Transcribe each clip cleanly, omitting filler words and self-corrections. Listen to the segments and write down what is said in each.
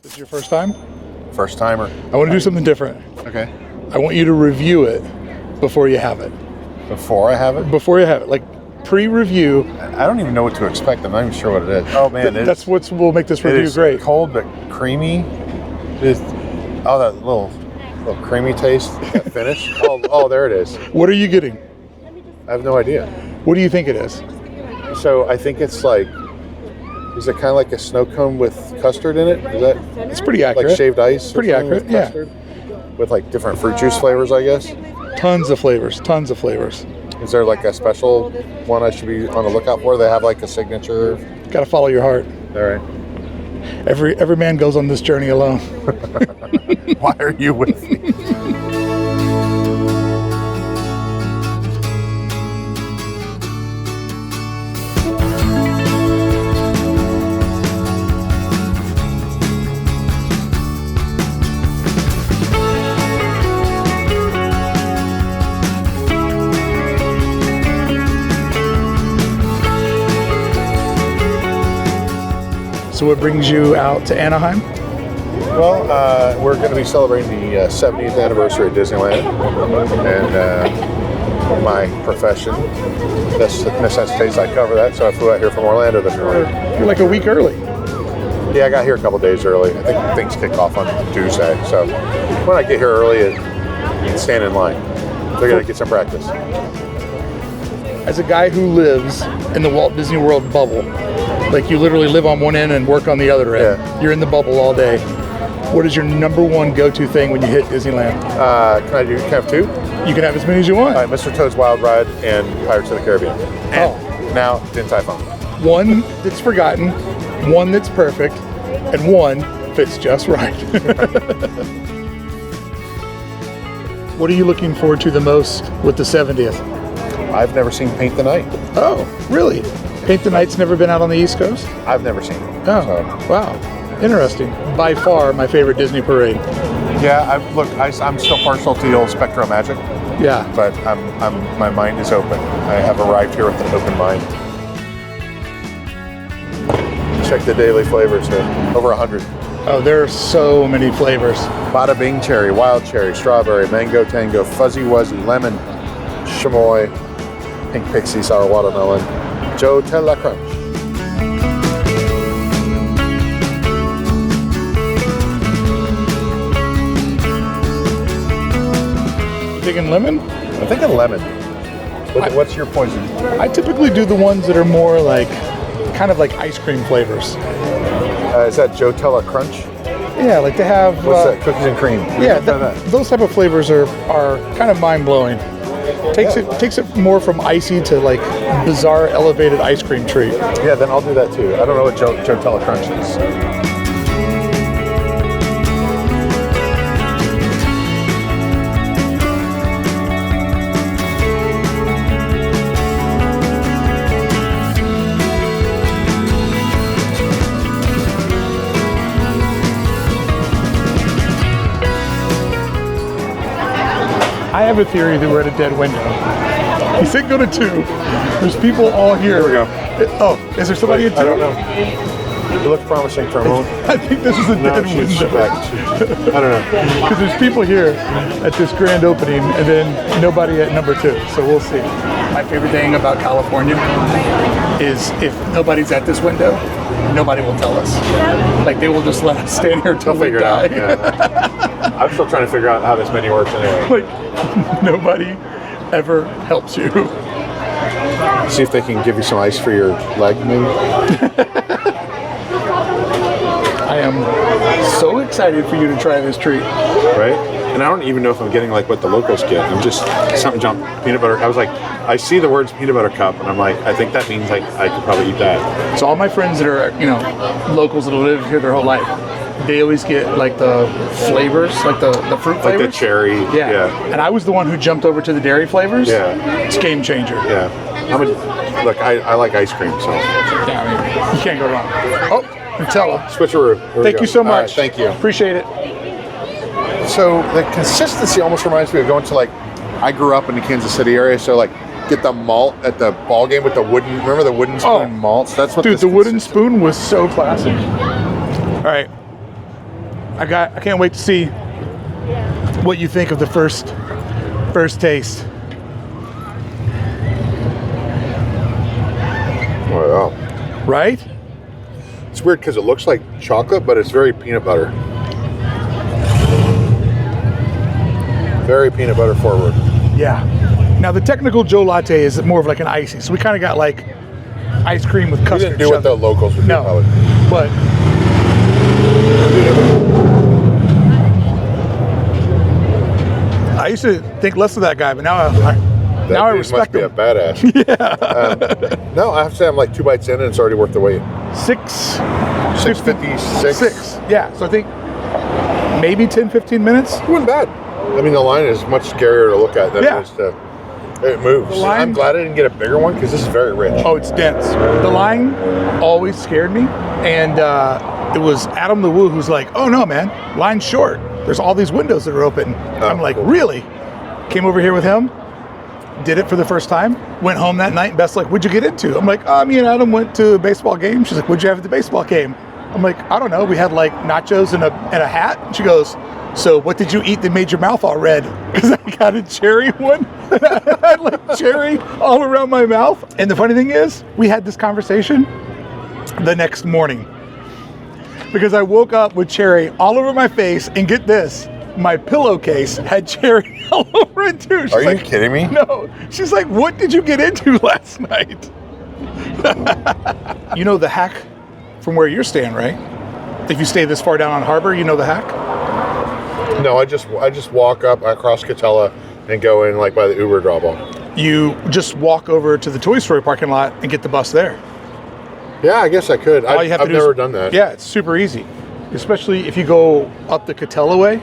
This is your first time? First timer. I want to do something different. Okay. I want you to review it before you have it. Before I have it? Before you have it. Like pre-review. I don't even know what to expect. I'm not even sure what it is. Oh man, that's what will make this review great. Cold but creamy. Oh, that little creamy taste, that finish. Oh, there it is. What are you getting? I have no idea. What do you think it is? So I think it's like, is it kind of like a snow cone with custard in it? Is that? It's pretty accurate. Like shaved ice? Pretty accurate, with custard? With like different fruit juice flavors, I guess? Tons of flavors, tons of flavors. Is there like a special one I should be on the lookout for? They have like a signature? Got to follow your heart. All right. Every man goes on this journey alone. Why are you with me? So what brings you out to Anaheim? Well, we're going to be celebrating the 70th anniversary of Disneyland, and my profession necessitates I cover that, so I flew out here from Orlando this morning. You're like a week early. Yeah, I got here a couple days early. I think things kick off on Tuesday, so when I get here early, and stand in line. They're going to get some practice. As a guy who lives in the Walt Disney World bubble, like you literally live on one end and work on the other end. Yeah. You're in the bubble all day. What is your number one go-to thing when you hit Disneyland? Can I have two? You can have as many as you want. All right, Mr. Toad's Wild Ride and Pirates of the Caribbean. And now Din Tai Fung. One that's forgotten, one that's perfect, and one fits just right. What are you looking forward to the most with the 70th? I've never seen Paint the Night. Oh, really? Paint the Night's never been out on the East Coast? I've never seen it. Oh, so. Wow. Interesting. By far, my favorite Disney parade. Yeah, I'm still partial to the old Spectro Magic. Yeah. But my mind is open. I have arrived here with an open mind. Check the daily flavors here. Over 100. Oh, there are so many flavors. Bada Bing Cherry, Wild Cherry, Strawberry, Mango Tango, Fuzzy Wuzzy, Lemon, Chamoy, Pink Pixie, Sour Watermelon, Joe Tella Crunch. You thinking lemon? I'm thinking lemon. What's your poison? I typically do the ones that are more like, kind of like ice cream flavors. Is that Joe Tella Crunch? Yeah, like they have... What's that? Cookies and cream? Yeah, those type of flavors are kind of mind-blowing. Takes it more from icy to like bizarre elevated ice cream treat. Yeah, then I'll do that too. I don't know what Joe Tella Crunch is. I have a theory that we're at a dead window. He said go to 2. There's people all here. Here we go. Oh, is there somebody at 2? I don't know. It looked promising for a moment. I think this is a dead window. I don't know. Because there's people here at this grand opening and then nobody at number 2. So we'll see. My favorite thing about California is if nobody's at this window, nobody will tell us. Like they will just let us stand here until we die. It out. Yeah. I'm still trying to figure out how this menu works anyway. Like nobody ever helps you. See if they can give you some ice for your leg, maybe. I am so excited for you to try this treat. Right? And I don't even know if I'm getting like what the locals get. I'm just something jump peanut butter. I was like, I see the words peanut butter cup, and I'm like, I think that means like I could probably eat that. So all my friends that are locals that live here their whole life, they always get like the flavors, like the fruit flavors. Like the cherry. Yeah. And I was the one who jumped over to the dairy flavors. Yeah. It's a game changer. Yeah. Look, I like ice cream, so. Yeah, I mean, you can't go wrong. Oh, Nutella. Switcheroo. Thank you so much. Right, thank you. Appreciate it. So the consistency almost reminds me of going to like, I grew up in the Kansas City area, so like get the malt at the ball game with the wooden, remember the wooden spoon malts? That's what dude, the wooden spoon was so classic. All right. I can't wait to see what you think of the first taste. Wow. Right? It's weird because it looks like chocolate, but it's very peanut butter. Very peanut butter forward. Yeah. Now the technical Joe latte is more of like an icy, so we kind of got like ice cream with We custard. didn't do what the locals would do, No, probably. but I used to think less of that guy, but now I respect him. him. Must be a badass. Yeah. No, I have to say I'm like 2 bites in and it's already worth the wait. 6:56. Yeah, so I think maybe 10, 15 minutes. It wasn't bad. I mean, the line is much scarier to look at than it is to. It moves. I'm glad I didn't get a bigger one because this is very rich. Oh, it's dense. The line always scared me, and it was Adam the Woo who's like, "Oh no, man, line's short. There's all these windows that are open." I'm like, cool. "Really?" Came over here with him, did it for the first time. Went home that night, and Beth's like, "What'd you get into?" I'm like, "Me and Adam went to a baseball game." She's like, "What'd you have at the baseball game?" I'm like, "I don't know. We had like nachos and a hat." And she goes, "So what did you eat that made your mouth all red?" Because I got a cherry one. I had like cherry all around my mouth. And the funny thing is, we had this conversation the next morning. Because I woke up with cherry all over my face, and get this, my pillowcase had cherry all over it too. She's Are you like, kidding me? No. She's like, "What did you get into last night?" You know the hack from where you're staying, right? If you stay this far down on Harbor, you know the hack? No, I just walk up across Catella and go in like by the Uber drop-off. You just walk over to the Toy Story parking lot and get the bus there. Yeah, I guess I could. All you have to I've do never is, done that. Yeah, it's super easy. Especially if you go up the Catella way,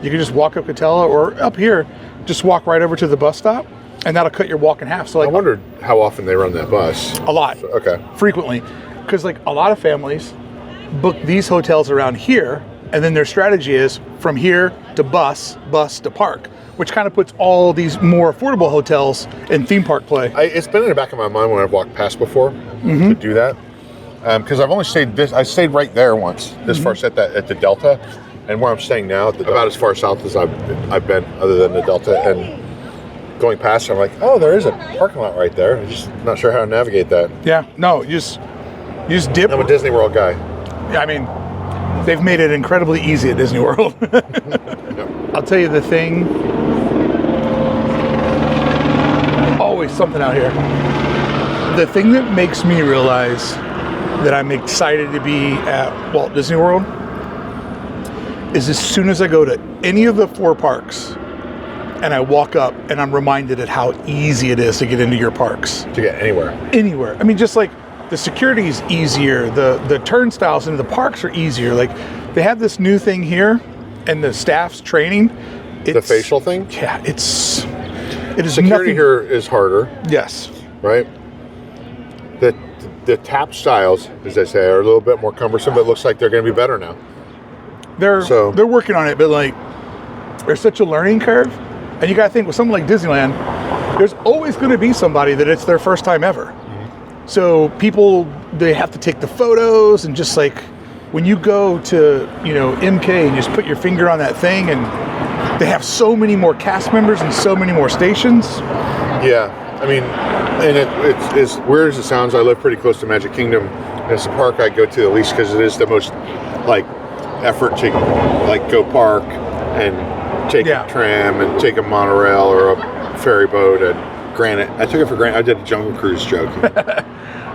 you can just walk up Catella, or up here, just walk right over to the bus stop, and that'll cut your walk in half. So like, I wondered how often they run that bus. a lot. Okay. Frequently. Because like a lot of families book these hotels around here, and then their strategy is from here to bus to park, which kind of puts all these more affordable hotels in theme park play. It's been in the back of my mind when I've walked past before to do that. Because I've only stayed I stayed right there once, this far at the Delta, and where I'm staying now, about as far south as I've been, other than the Delta. And going past, I'm like, oh, there is a parking lot right there. I'm just not sure how to navigate that. Yeah, no, you just dip. I'm a Disney World guy. I mean, they've made it incredibly easy at Disney World. I'll tell you the thing. Always something out here. The thing that makes me realize that I'm excited to be at Walt Disney World is as soon as I go to any of the 4 parks and I walk up and I'm reminded at how easy it is to get into your parks. To get anywhere. Anywhere. I mean, just like the security is easier, the turnstiles into the parks are easier. Like they have this new thing here and the staff's training. The facial thing? Yeah, it is Security nothing. here is harder, Yes. right? The tap styles, as they say, are a little bit more cumbersome, but it looks like they're going to be better now. They're working on it, but like there's such a learning curve. And you got to think with something like Disneyland, there's always going to be somebody that it's their first time ever. So people, they have to take the photos, and just like when you go to, MK and you just put your finger on that thing, and they have so many more cast members and so many more stations. Yeah, I mean, and it's as weird as it sounds, I live pretty close to Magic Kingdom, and it's the park I go to the least because it is the most like effort to like go park and take a tram and take a monorail or a ferry boat and granted. I took it for granted. I did a Jungle Cruise joke.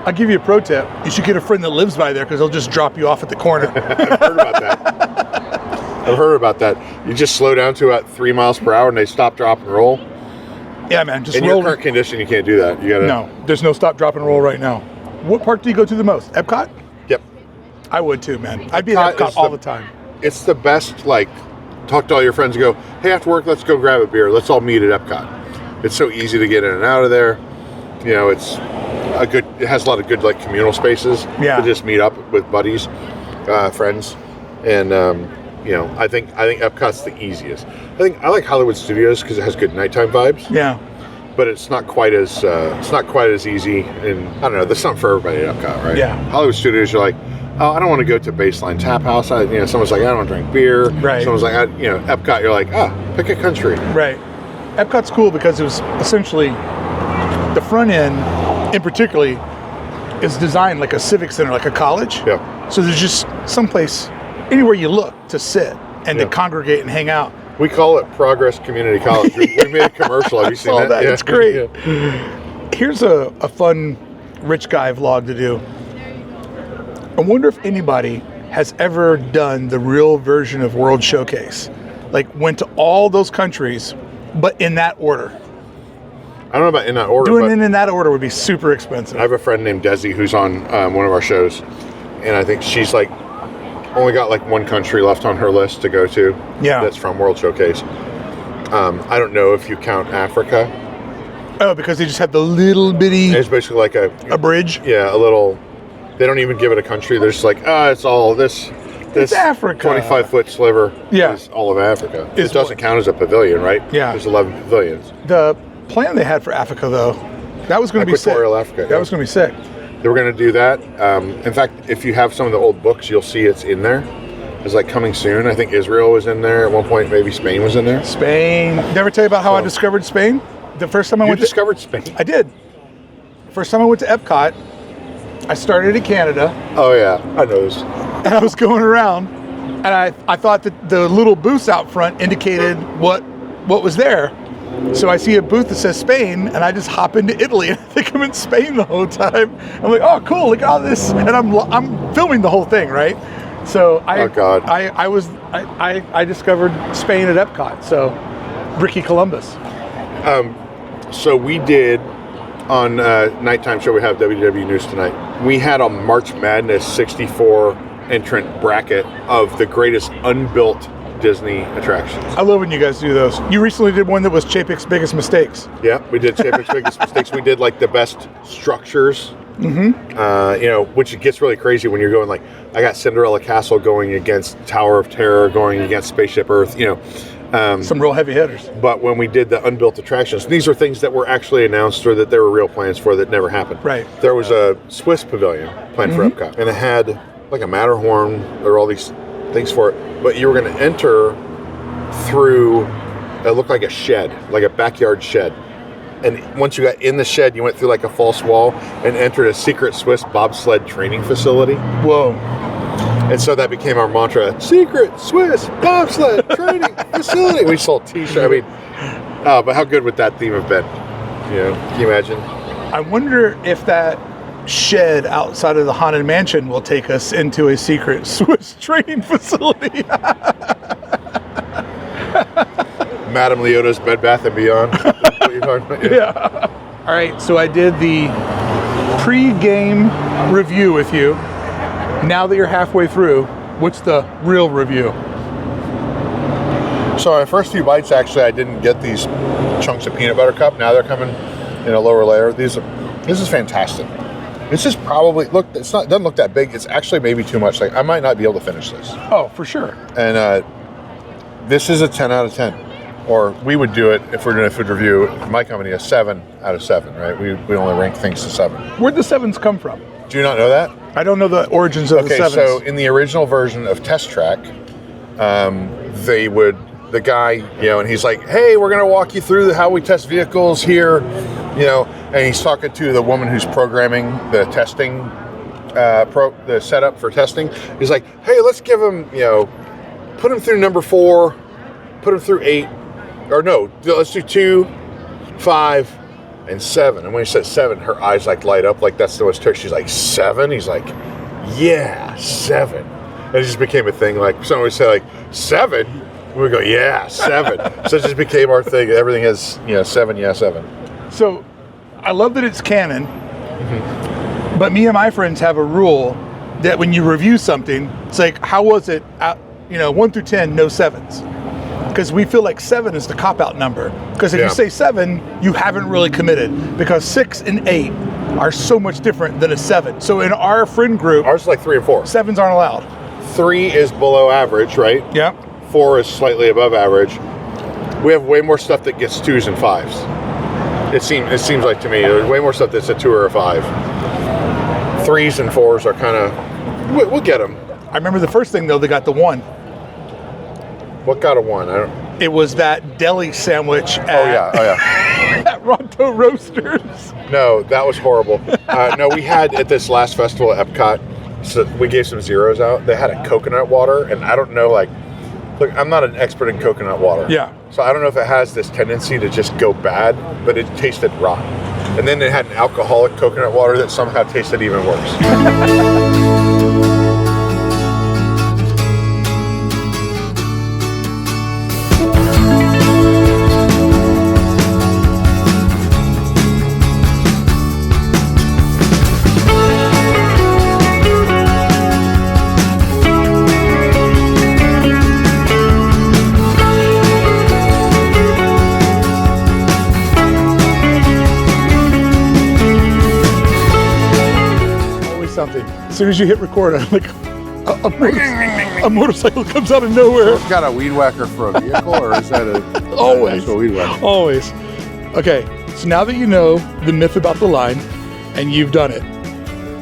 I'll give you a pro tip. You should get a friend that lives by there because they'll just drop you off at the corner. I've heard about that. You just slow down to about 3 miles per hour and they stop, drop, and roll. Yeah, man. Just in roll. your current condition, you can't do that. You gotta. No, there's no stop, drop, and roll right now. What park do you go to the most? Epcot? Yep. I would too, man. I'd be at Epcot all the time. It's the best. Like, talk to all your friends and go, hey, after work, let's go grab a beer. Let's all meet at Epcot. It's so easy to get in and out of there. It's it has a lot of good like communal spaces to just meet up with buddies, friends, and I think Epcot's the easiest. I like Hollywood Studios because it has good nighttime vibes. Yeah, but it's not quite as easy, and I don't know. There's something for everybody at Epcot, right? Yeah. Hollywood Studios, you're like, oh, I don't want to go to Baseline Tap House. Someone's like, I don't want to drink beer. Right. Someone's like, Epcot. You're like, pick a country. Right. Epcot's cool because it was essentially the front end, in particularly, is designed like a civic center, like a college. Yeah. So there's just someplace, anywhere you look, to sit and to congregate and hang out. We call it Progress Community College. We made a commercial. Have you seen that? Yeah. It's great. Here's a fun rich guy vlog to do. I wonder if anybody has ever done the real version of World Showcase. Like went to all those countries, but in that order. I don't know about in that order. Doing it in that order would be super expensive. I have a friend named Desi who's on one of our shows, and I think she's like only got like one country left on her list to go to. Yeah. That's from World Showcase. I don't know if you count Africa. Oh, because they just have the little bitty... It's basically like a bridge? Yeah, a little... They don't even give it a country. They're just like, it's all this... It's Africa. 25-foot sliver is all of Africa. It doesn't count as a pavilion, right? Yeah. There's 11 pavilions. The plan they had for Africa, though, that was going to be sick. Equatorial Africa. That was going to be sick. They were going to do that. In fact, if you have some of the old books, you'll see it's in there. It's like coming soon. I think Israel was in there. At one point, maybe Spain was in there. Spain. Did I ever tell you about how I discovered Spain? The first time You discovered Spain? I did. First time I went to Epcot, I started in Canada. Oh, yeah. I know this. And I was going around, and I thought that the little booths out front indicated what was there. So I see a booth that says Spain, and I just hop into Italy, and I think I'm in Spain the whole time. I'm like, oh, cool, look at all this. And I'm filming the whole thing, right? So I discovered Spain at Epcot. So Brickey Columbus. So we did on nighttime show. We have WDW News Tonight. We had a March Madness 64 entrant bracket of the greatest unbuilt Disney attractions. I love when you guys do those. You recently did one that was Chapek's biggest mistakes. Yeah, we did Chapek's biggest mistakes. We did like the best structures. Mm-hmm. Which it gets really crazy when you're going like, I got Cinderella Castle going against Tower of Terror, going against Spaceship Earth. Some real heavy hitters. But when we did the unbuilt attractions, these are things that were actually announced or that there were real plans for that never happened. Right. There was a Swiss pavilion planned for Epcot, and it had like a Matterhorn. There were all these things for it, but you were going to enter through. It looked like a shed, like a backyard shed. And once you got in the shed, you went through like a false wall and entered a secret Swiss bobsled training facility. Whoa. And so that became our mantra, secret Swiss bobsled training facility. We sold t-shirts. I mean, but how good would that theme have been? Can you imagine? I wonder if that shed outside of the Haunted Mansion will take us into a secret Swiss training facility. Madame Leota's Bed Bath & Beyond. What you're talking about? Yeah. All right, so I did the pre-game review with you. Now that you're halfway through, what's the real review? So my first few bites, actually, I didn't get these chunks of peanut butter cup. Now they're coming in a lower layer. This is fantastic. This is probably, doesn't look that big. It's actually maybe too much. Like I might not be able to finish this. Oh, for sure. And this is a 10 out of 10. Or we would do it if we're doing a food review. My company, a 7 out of 7, right? We only rank things to 7. Where'd the 7s come from? Do you not know that? I don't know the origins of the 7s. Okay, so in the original version of Test Track, the guy, and he's like, hey, we're going to walk you through how we test vehicles here, and he's talking to the woman who's programming the testing, the setup for testing. He's like, hey, let's give him, put him through number 4, put him through 8, or no, let's do 2, 5, and 7. And when he said 7, her eyes like light up like that's the most terrible. She's like, 7? He's like, yeah, 7. And it just became a thing. Like someone would say like 7. We would go, yeah, 7. So it just became our thing. Everything has 7, yeah, 7. So I love that it's canon. Mm-hmm. But me and my friends have a rule that when you review something, it's like, how was it? 1 through 10, no 7s. Because we feel like 7 is the cop-out number. Because if you say 7, you haven't really committed. Because 6 and 8 are so much different than a 7. So in our friend group, ours is like 3 and 4. 7s aren't allowed. 3 is below average, right? Yep. 4 is slightly above average. We have way more stuff that gets 2s and 5s. It seems like to me there's way more stuff that's a 2 or a 5. 3s and 4s are kind of We'll get them. I remember the first thing though, they got the one. What got a one? I don't. It was that deli sandwich at, Oh yeah. at Ronto Roasters. No, that was horrible. No, we had at this last festival at Epcot, so we gave some zeros out. They had a coconut water, and I don't know, like, look, I'm not an expert in coconut water. Yeah. So I don't know if it has this tendency to just go bad, but it tasted rotten. And then it had an alcoholic coconut water that somehow tasted even worse. Something. As soon as you hit record, I'm like, a motorcycle comes out of nowhere. It's got a weed whacker for a vehicle, or is that a Always. actual weed whacker? Always. Okay, so now that you know the myth about the line and you've done it,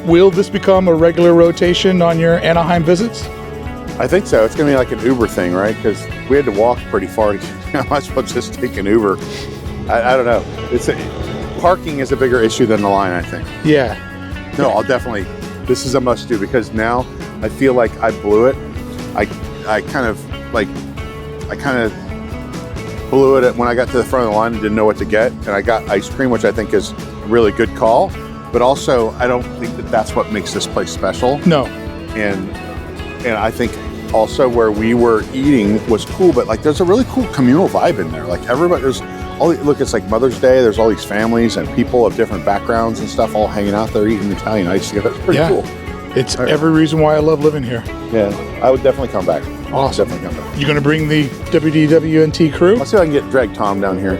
will this become a regular rotation on your Anaheim visits? I think so. It's going to be like an Uber thing, right? Because we had to walk pretty far. I might as well just take an Uber. I don't know. Parking is a bigger issue than the line, I think. Yeah. No, I'll definitely. This is a must do because now I feel like I blew it. I kind of blew it when I got to the front of the line and didn't know what to get, and I got ice cream, which I think is a really good call. But also, I don't think that that's what makes this place special. No. And I think also where we were eating was cool, but like there's a really cool communal vibe in there. Like everybody, look, it's like Mother's Day. There's all these families and people of different backgrounds and stuff all hanging out there eating Italian ice together. It's pretty cool. It's every reason why I love living here. Yeah, I would definitely come back. Awesome. Definitely come back. You gonna bring the WDWNT crew? I'll see if I can drag Tom down here.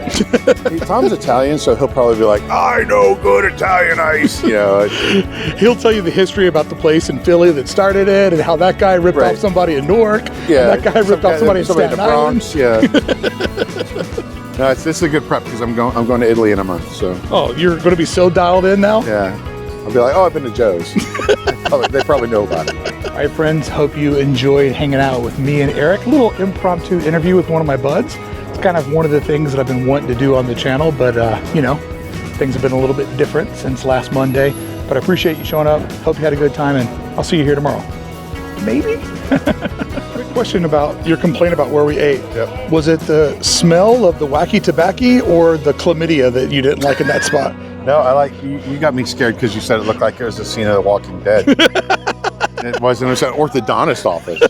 Tom's Italian, so he'll probably be like, I know good Italian ice. You know, He'll tell you the history about the place in Philly that started it and how that guy ripped off somebody in Newark. Yeah, and that guy ripped off somebody in Staten Island. Yeah. No, this is a good prep because I'm going to Italy in a month. So. Oh, you're going to be so dialed in now? Yeah. I'll be like, oh, I've been to Joe's. They probably know about it. All right, friends, hope you enjoyed hanging out with me and Eric. A little impromptu interview with one of my buds. It's kind of one of the things that I've been wanting to do on the channel, but, things have been a little bit different since last Monday. But I appreciate you showing up. Hope you had a good time, and I'll see you here tomorrow. Maybe? Quick question about your complaint about where we ate. Yep. Was it the smell of the wacky tobacco or the chlamydia that you didn't like in that spot? No, I like you got me scared because you said it looked like it was a scene of The Walking Dead. It wasn't. It was an orthodontist office.